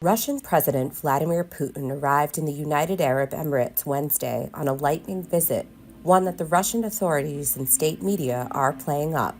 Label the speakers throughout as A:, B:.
A: Russian President Vladimir Putin arrived in the United Arab Emirates Wednesday on a lightning visit, one that the Russian authorities and state media are playing up.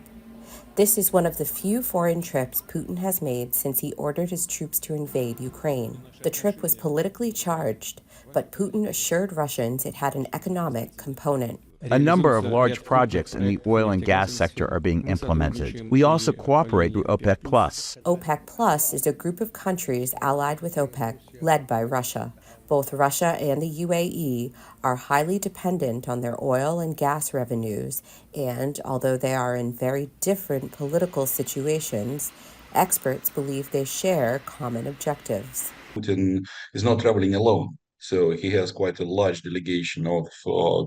A: This is one of the few foreign trips Putin has made since he ordered his troops to invade Ukraine. The trip was politically charged, but Putin assured Russians it had an economic component.
B: A number of large projects in the oil and gas sector are being implemented. We also cooperate with OPEC+.
A: OPEC Plus is a group of countries allied with OPEC, led by Russia. Both Russia and the UAE are highly dependent on their oil and gas revenues, and although they are in very different political situations, experts believe they share common objectives.
C: Putin is not traveling alone. So he has quite a large delegation of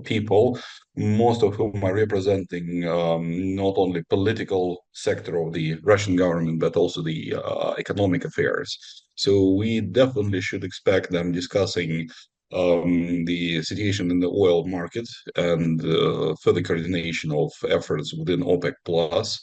C: people, most of whom are representing not only political sector of the Russian government, but also the economic affairs. So we definitely should expect them discussing the situation in the oil market and further coordination of efforts within OPEC Plus.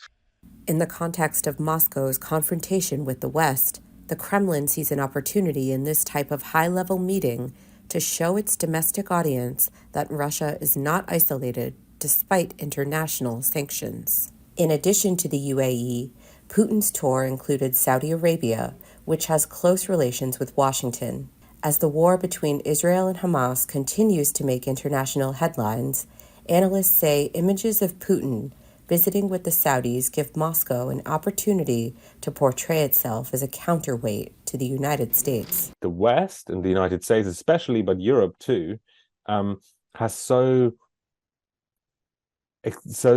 A: In the context of Moscow's confrontation with the West, the Kremlin sees an opportunity in this type of high-level meeting to show its domestic audience that Russia is not isolated despite international sanctions. In addition to the UAE, Putin's tour included Saudi Arabia, which has close relations with Washington. As the war between Israel and Hamas continues to make international headlines, analysts say images of Putin visiting with the Saudis give Moscow an opportunity to portray itself as a counterweight to the United States.
D: The West, and the United States especially, but Europe too, has so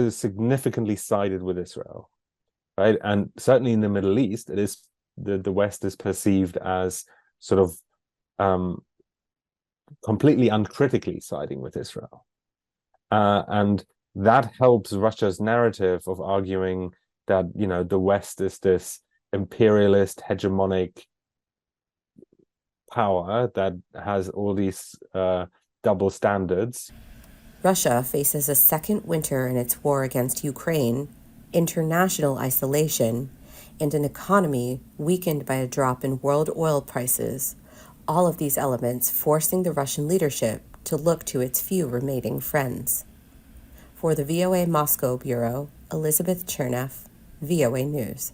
D: significantly sided with Israel, right? And certainly in the Middle East, it is the West is perceived as sort of completely uncritically siding with Israel, and that helps Russia's narrative of arguing that, you know, the West is this imperialist, hegemonic power that has all these double standards.
A: Russia faces a second winter in its war against Ukraine, international isolation, and an economy weakened by a drop in world oil prices, all of these elements forcing the Russian leadership to look to its few remaining friends. For the VOA Moscow Bureau, Elizabeth Cherneff, VOA News.